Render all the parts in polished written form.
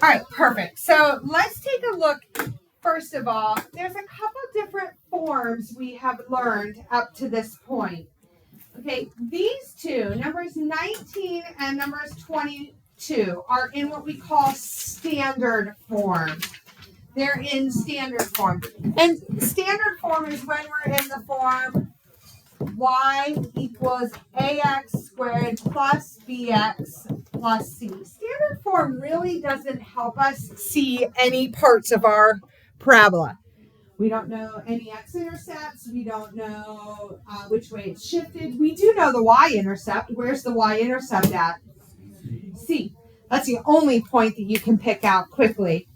All right, perfect. So let's take a look. First of all, there's a couple different forms we have learned up to this point. Okay, these two, numbers 19 and numbers 22, are in what we call standard form. They're in standard form. And standard form is when we're in the form y equals ax squared plus bx plus c. Standard form really doesn't help us see any parts of our parabola. We don't know any x-intercepts. We don't know which way it's shifted. We do know the y-intercept. Where's the y-intercept at? C. That's the only point that you can pick out quickly.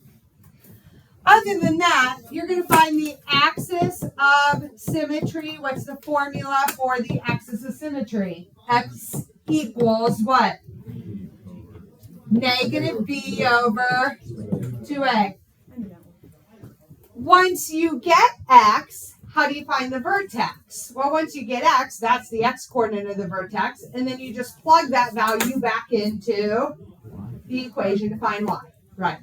Other than that, you're going to find the axis of symmetry. What's the formula for the axis of symmetry? X equals what? Negative b over 2a. Once you get x, how do you find the vertex? Well, once you get x, that's the x-coordinate of the vertex, and then you just plug that value back into the equation to find y. Right.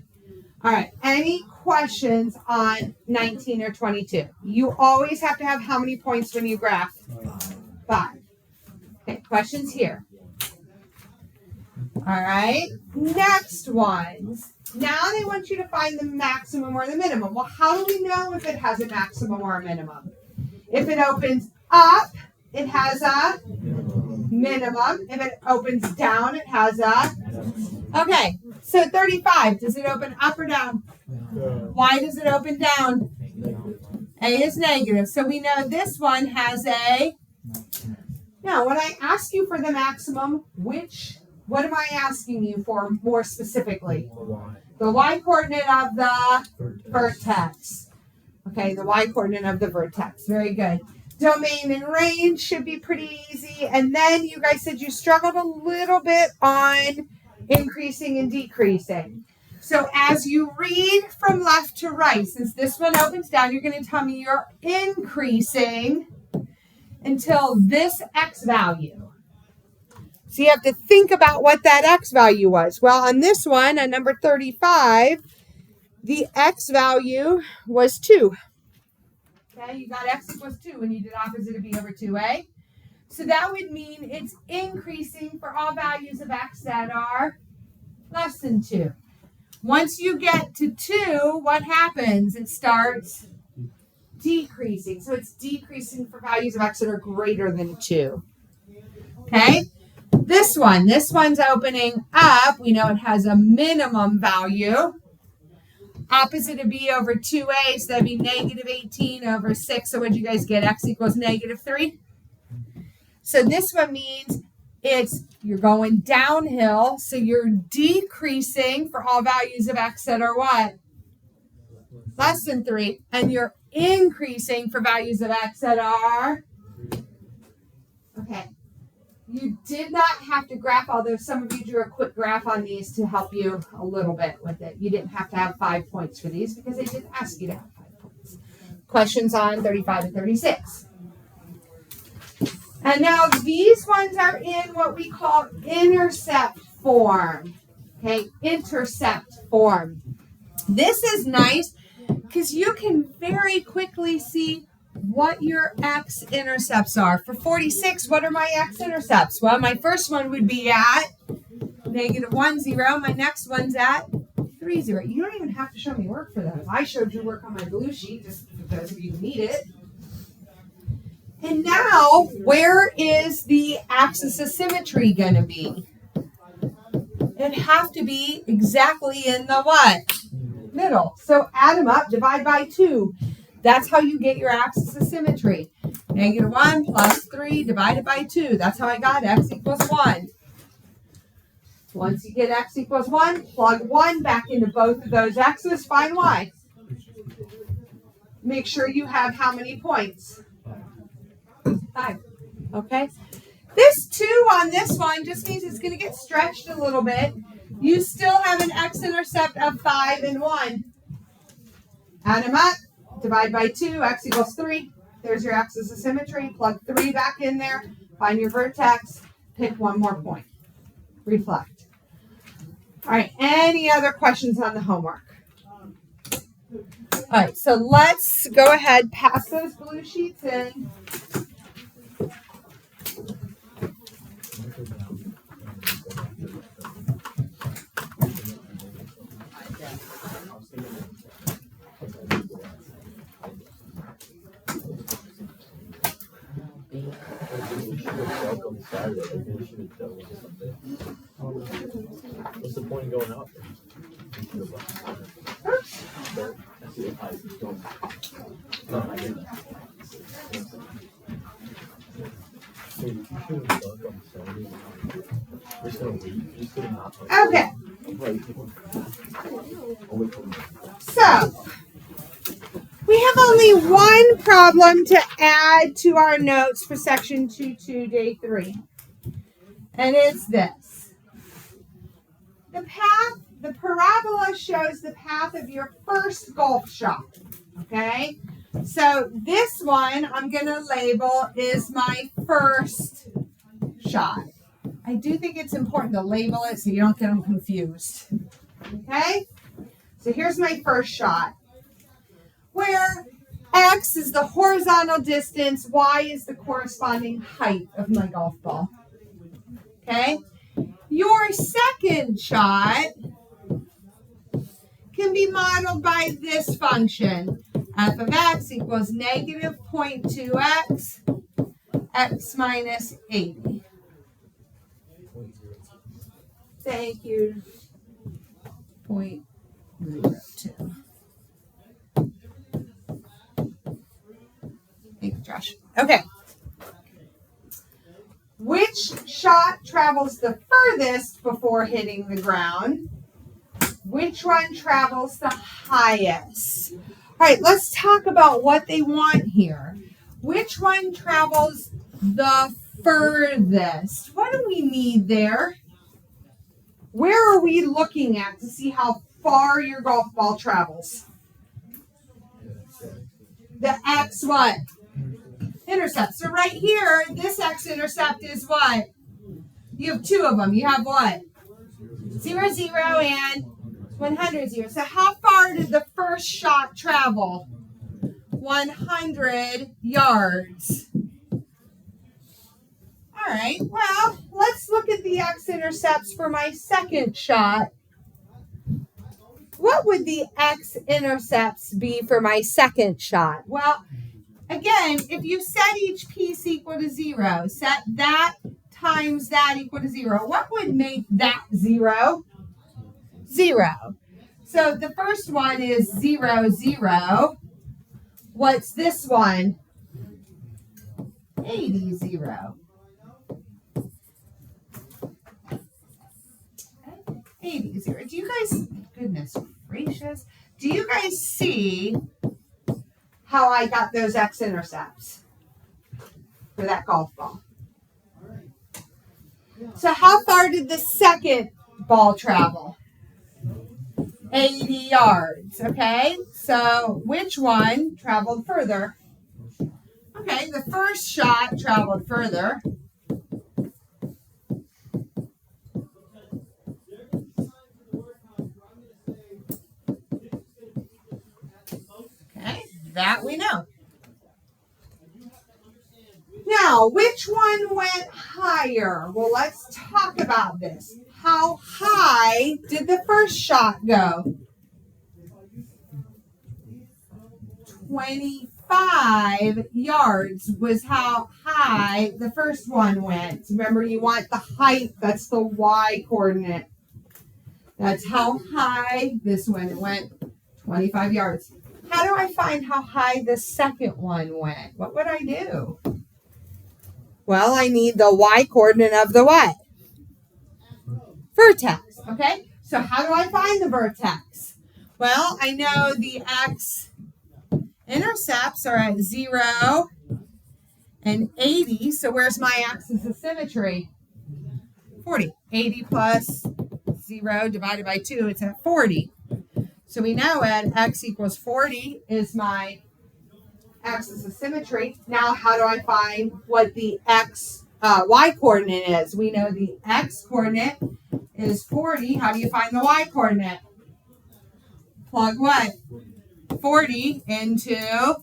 All right. Any questions on 19 or 22? You always have to have how many points when you graph? 5. Okay, questions here. All right. Next ones. Now they want you to find the maximum or the minimum. Well, how do we know if it has a maximum or a minimum? If it opens up, it has a minimum. If it opens down, it has a... Okay, so 35, does it open up or down? Why does it open down? A is negative. So we know this one has a... Now, when I ask you for the maximum, what am I asking you for more specifically? The y-coordinate of the vertex. Okay, the y-coordinate of the vertex. Very good. Domain and range should be pretty easy. And then you guys said you struggled a little bit on increasing and decreasing. So as you read from left to right, since this one opens down, you're going to tell me you're increasing until this x value. So you have to think about what that x value was. Well, on this one, on number 35, the x value was 2. Okay, you got x equals 2 when you did opposite of b over 2a. So that would mean it's increasing for all values of x that are less than 2. Once you get to 2, what happens? It starts decreasing. So it's decreasing for values of x that are greater than 2. Okay? This one's opening up. We know it has a minimum value. Opposite of b over 2a, so that'd be negative 18 over 6. So what did you guys get? X equals negative 3. So this one means you're going downhill, so you're decreasing for all values of x that are what? Less than 3. And you're increasing for values of x that are... Okay. You did not have to graph, although some of you drew a quick graph on these to help you a little bit with it. You didn't have to have 5 points for these because they didn't ask you to have 5 points. Questions on 35 and 36. And now these ones are in what we call intercept form. Okay, intercept form. This is nice because you can very quickly see what your x-intercepts are. For 46, what are my x-intercepts? Well, my first one would be at negative 1, 0. My next one's at 3, 0. You don't even have to show me work for those. I showed you work on my blue sheet just for those of you who need it. And now, where is the axis of symmetry going to be? It'd have to be exactly in the what? Middle. So add them up, divide by 2. That's how you get your axis of symmetry. Negative 1 plus 3 divided by 2. That's how I got x equals 1. Once you get x equals 1, plug 1 back into both of those x's, find y. Make sure you have how many points? 5. Okay? This 2 on this one just means it's going to get stretched a little bit. You still have an x-intercept of 5 and 1. Add them up. Divide by 2, x equals 3. There's your axis of symmetry. Plug 3 back in there. Find your vertex. Pick one more point. Reflect. All right, any other questions on the homework? All right, so let's go ahead, pass those blue sheets in. What's the point of going out there? Okay. So, we have only one problem to add to our notes for section 2.2, day 3. And it's this. The parabola shows the path of your first golf shot. Okay? So, this one I'm going to label is my first shot. I do think it's important to label it so you don't get them confused. Okay? So here's my first shot, where X is the horizontal distance, Y is the corresponding height of my golf ball. Okay? Your second shot can be modeled by this function. F of X equals negative 0.2X, X minus 80. Thank you. 0.02. Thank you, Josh. Okay. Which shot travels the furthest before hitting the ground? Which one travels the highest? All right, let's talk about what they want here. Which one travels the furthest? What do we need there? Where are we looking at to see how far your golf ball travels? The X what? Intercept. So right here, this x-intercept is what? You have two of them. You have what? 0, 0, and 100, 0. So how far did the first shot travel? 100 yards. All right, well, let's look at the x-intercepts for my second shot. What would the x-intercepts be for my second shot? Well, again, if you set each piece equal to 0, set that times that equal to 0, what would make that 0? 0. So the first one is 0, 0. What's this one? 80, 0. 80, 0. Do you guys, goodness gracious, do you guys see how I got those x-intercepts for that golf ball? So how far did the second ball travel? 80 yards, okay? So which one traveled further? Okay, the first shot traveled further. Okay, that we know. Now, which one went higher? Well, let's talk about this. How high did the first shot go? 25 yards was how high the first one went. Remember, you want the height. That's the y coordinate. That's how high this one went. 25 yards. How do I find how high the second one went? What would I do? Well, I need the y coordinate of the what? Vertex, okay? So how do I find the vertex? Well, I know the x-intercepts are at 0 and 80. So where's my axis of symmetry? 40. 80 plus 0 divided by 2, it's at 40. So we know at x equals 40 is my axis of symmetry. Now, how do I find what the y coordinate is? We know the x coordinate is 40. How do you find the y coordinate? Plug what? 40 into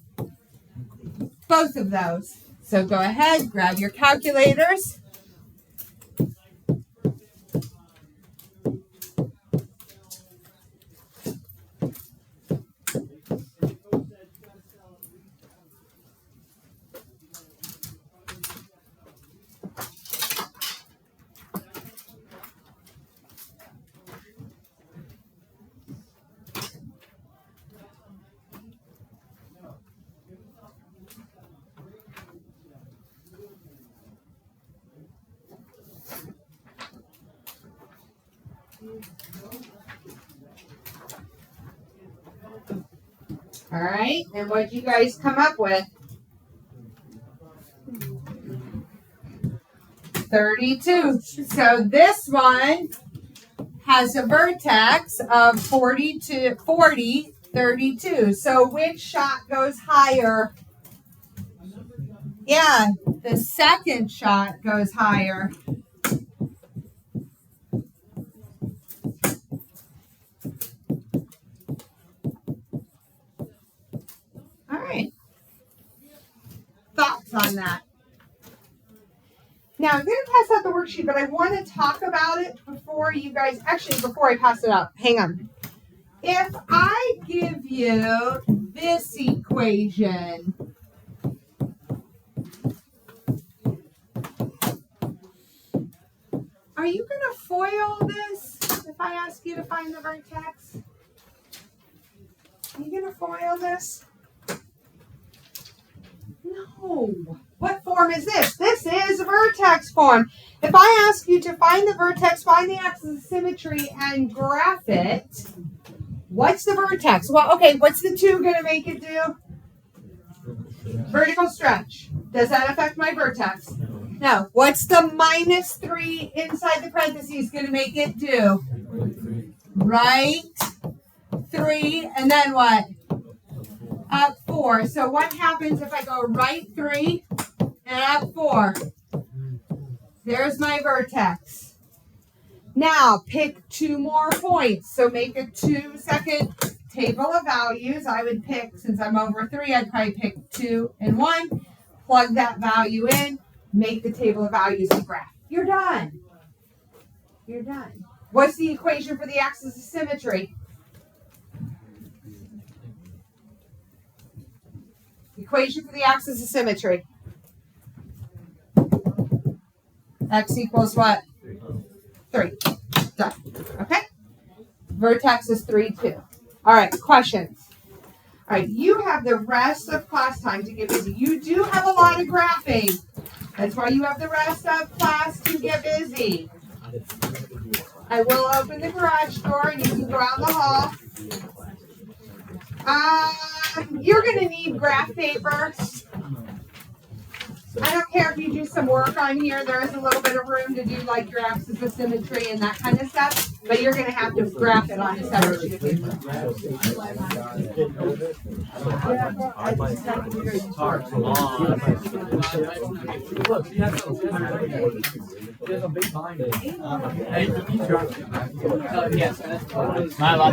both of those. So go ahead, grab your calculators. All right, and what did you guys come up with? 32. So this one has a vertex of 40, 32. So which shot goes higher? Yeah, the second shot goes higher. All right. Thoughts on that? Now, I'm going to pass out the worksheet, but I want to talk about it before you guys, actually, before I pass it out. Hang on. If I give you this equation, are you going to FOIL this if I ask you to find the vertex? Are you going to FOIL this? No. What form is this? This is a vertex form. If I ask you to find the vertex, find the axis of symmetry, and graph it, what's the vertex? Well, okay, what's the 2 going to make it do? Vertical stretch. Does that affect my vertex? No. What's the -3 inside the parentheses going to make it do? Right 3, and then what? Up 4. So what happens if I go right 3 and up 4? There's my vertex. Now pick 2 more points. So make a 2-second table of values. I would pick, since I'm over 3, I'd probably pick 2 and 1. Plug that value in. Make the table of values and graph. You're done. You're done. What's the equation for the axis of symmetry? Equation for the axis of symmetry. X equals what? 3. Done. Okay? Vertex is 3, 2. All right, questions. All right, you have the rest of class time to get busy. You do have a lot of graphing. That's why you have the rest of class to get busy. I will open the garage door and you can go out in the hall. You're going to need graph paper. I don't care if you do some work on here. There is a little bit of room to do like your axis of symmetry and that kind of stuff. But you're going to have to graph it on a separate sheet of paper. Yes.